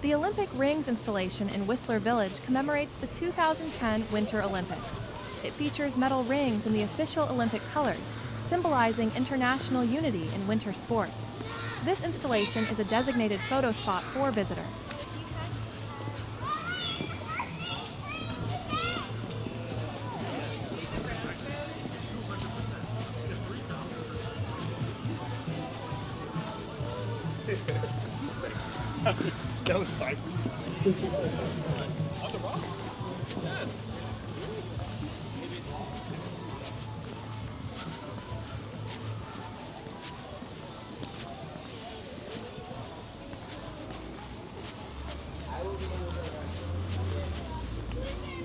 The Olympic Rings installation in Whistler Village commemorates the 2010 Winter Olympics. It features metal rings in the official Olympic colors, symbolizing international unity in winter sports. This installation is a designated photo spot for visitors. That was fine. On the rock? Yeah.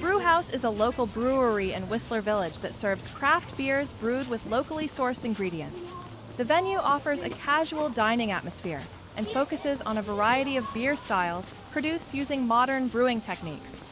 Brew House is a local brewery in Whistler Village that serves craft beers brewed with locally sourced ingredients. The venue offers a casual dining atmosphere and focuses on a variety of beer styles produced using modern brewing techniques.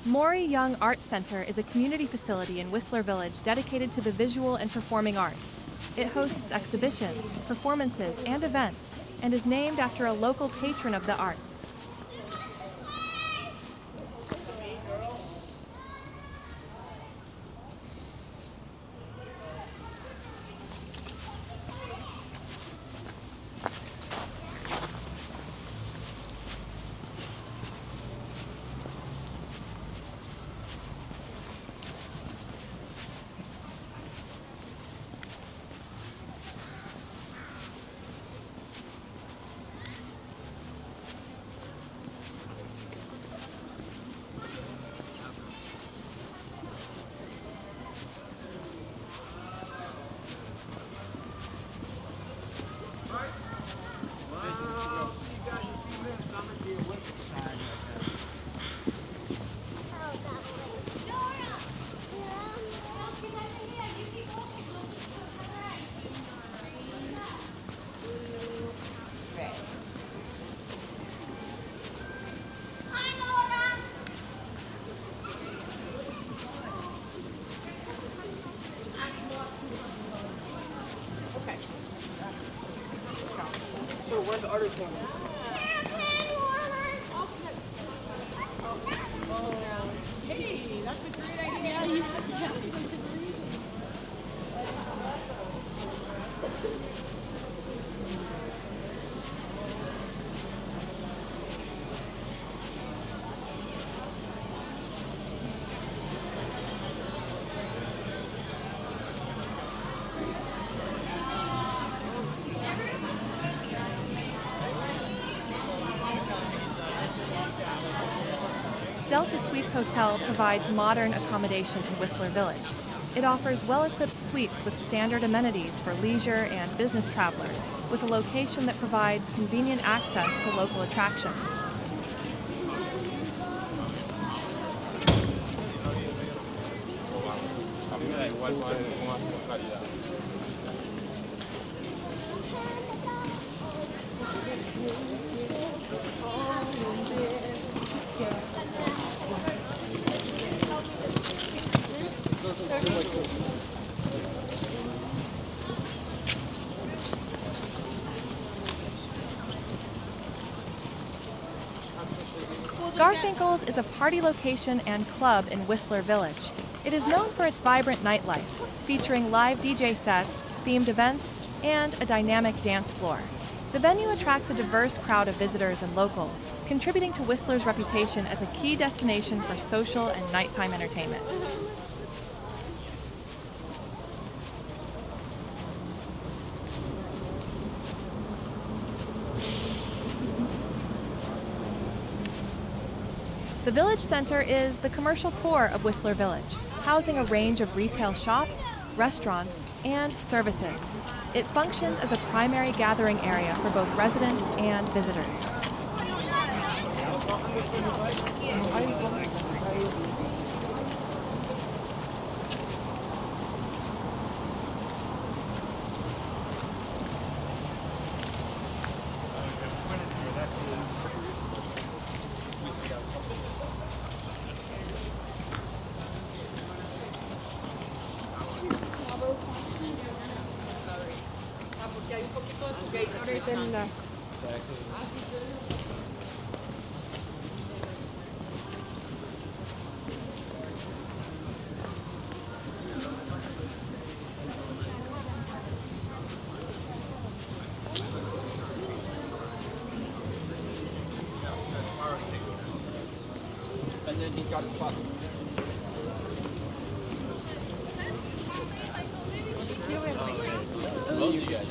Maury Young Arts Center is a community facility in Whistler Village dedicated to the visual and performing arts. It hosts exhibitions, performances, and events, and is named after a local patron of the arts. So where's the artist going? Hey, that's a great idea. Delta Suites Hotel provides modern accommodation in Whistler Village. It offers well-equipped suites with standard amenities for leisure and business travelers, with a location that provides convenient access to local attractions. Garfinkle's is a party location and club in Whistler Village. It is known for its vibrant nightlife, featuring live DJ sets, themed events, and a dynamic dance floor. The venue attracts a diverse crowd of visitors and locals, contributing to Whistler's reputation as a key destination for social and nighttime entertainment. The Village Center is the commercial core of Whistler Village, housing a range of retail shops, restaurants, and services. It functions as a primary gathering area for both residents and visitors. And then he's got his spot. Both you guys.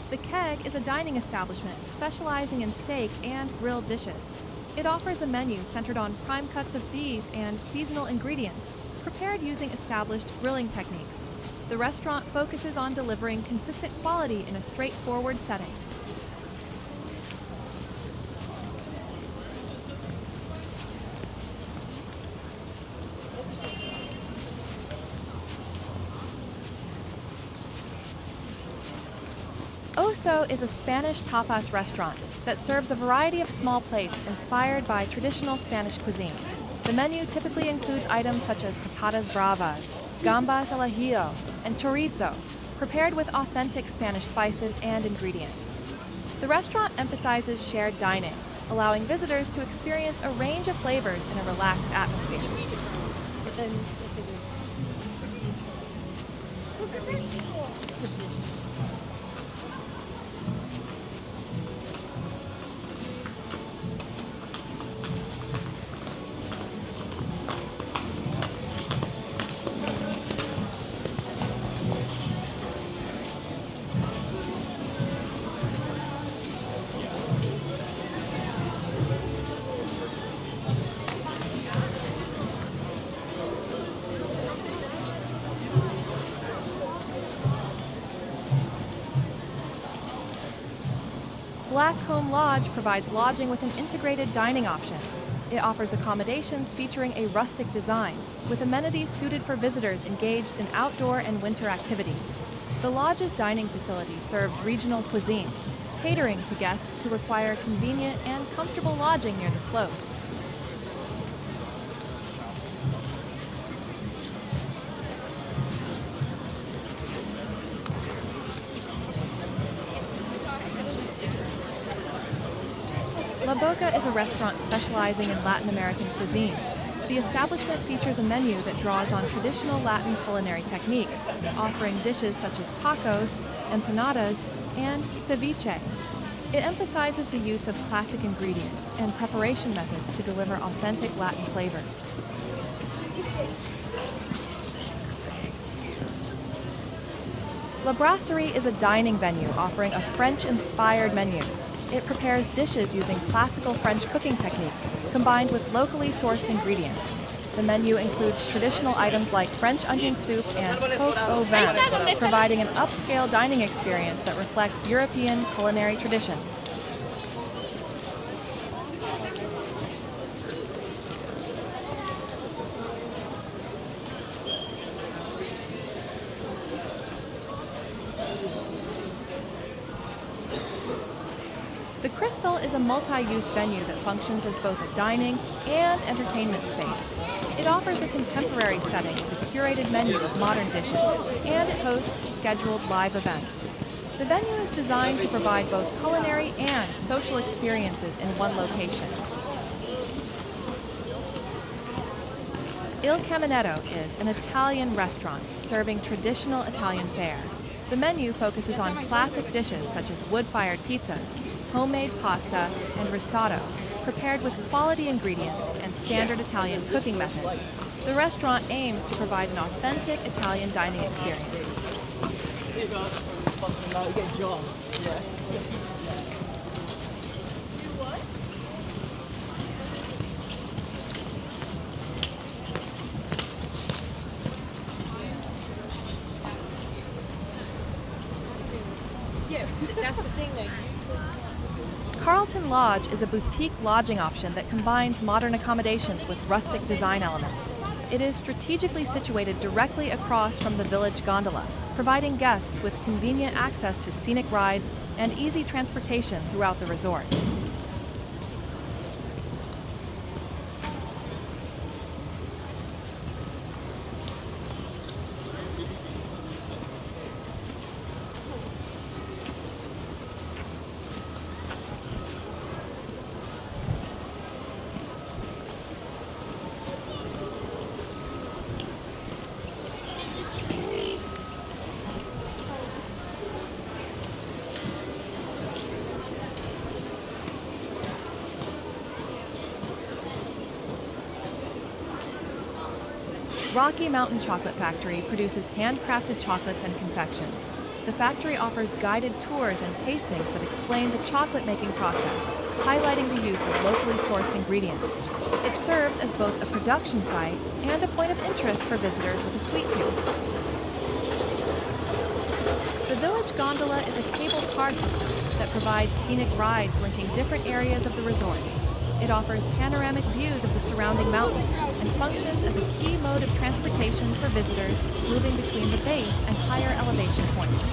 The Keg is a dining establishment specializing in steak and grilled dishes. It offers a menu centered on prime cuts of beef and seasonal ingredients, prepared using established grilling techniques. The restaurant focuses on delivering consistent quality in a straightforward setting. OSO is a Spanish tapas restaurant that serves a variety of small plates inspired by traditional Spanish cuisine. The menu typically includes items such as patatas bravas, gambas al ajillo, and chorizo, prepared with authentic Spanish spices and ingredients. The restaurant emphasizes shared dining, allowing visitors to experience a range of flavors in a relaxed atmosphere. Blackcomb Lodge provides lodging with an integrated dining option. It offers accommodations featuring a rustic design, with amenities suited for visitors engaged in outdoor and winter activities. The lodge's dining facility serves regional cuisine, catering to guests who require convenient and comfortable lodging near the slopes. Boca is a restaurant specializing in Latin American cuisine. The establishment features a menu that draws on traditional Latin culinary techniques, offering dishes such as tacos, empanadas, and ceviche. It emphasizes the use of classic ingredients and preparation methods to deliver authentic Latin flavors. La Brasserie is a dining venue offering a French-inspired menu. It prepares dishes using classical French cooking techniques combined with locally sourced ingredients. The menu includes traditional items like French onion soup and coq au vin, providing an upscale dining experience that reflects European culinary traditions. Crystal is a multi-use venue that functions as both a dining and entertainment space. It offers a contemporary setting with a curated menu of modern dishes, and it hosts scheduled live events. The venue is designed to provide both culinary and social experiences in one location. Il Caminetto is an Italian restaurant serving traditional Italian fare. The menu focuses on classic dishes such as wood-fired pizzas, homemade pasta, and risotto, prepared with quality ingredients and standard Italian cooking methods. The restaurant aims to provide an authentic Italian dining experience. That's the thing though. Carleton Lodge is a boutique lodging option that combines modern accommodations with rustic design elements. It is strategically situated directly across from the Village Gondola, providing guests with convenient access to scenic rides and easy transportation throughout the resort. Rocky Mountain Chocolate Factory produces handcrafted chocolates and confections. The factory offers guided tours and tastings that explain the chocolate-making process, highlighting the use of locally sourced ingredients. It serves as both a production site and a point of interest for visitors with a sweet tooth. The Village Gondola is a cable car system that provides scenic rides linking different areas of the resort. It offers panoramic views of the surrounding mountains and functions as a key mode of transportation for visitors moving between the base and higher elevation points.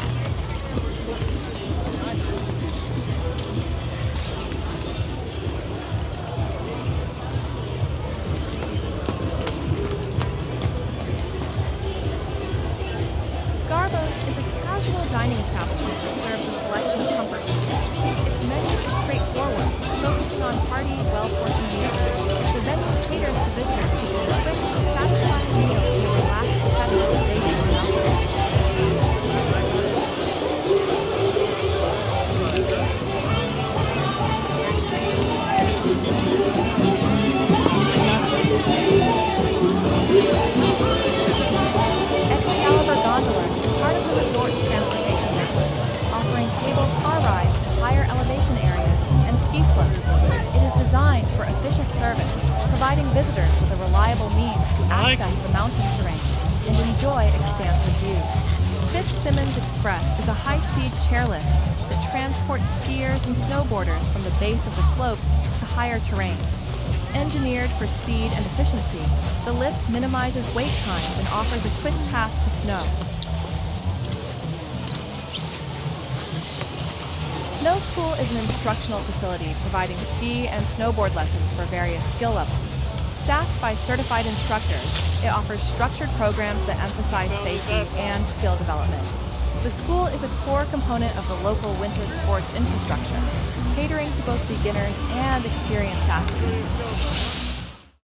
Garbos is a casual dining establishment that serves a selection of comfort foods. Its menu is straightforward, focusing on hearty, well-portioned meals. The venue caters to visitors seeking a quick, satisfying meal in a relaxed setting at the base of the mountain. Excalibur Gondola is part of the resort's transportation network, offering cable car rides to higher elevation areas and ski slopes. It is designed for efficient service, providing visitors with a reliable means to access the mountain terrain and enjoy expansive views. Fitzsimmons Express is a high-speed chairlift that transports skiers and snowboarders from the base of the slopes to higher terrain. Engineered for speed and efficiency, the lift minimizes wait times and offers a quick path to snow. Snow School is an instructional facility providing ski and snowboard lessons for various skill levels. Staffed by certified instructors, it offers structured programs that emphasize safety and skill development. The school is a core component of the local winter sports infrastructure, catering to both beginners and experienced athletes.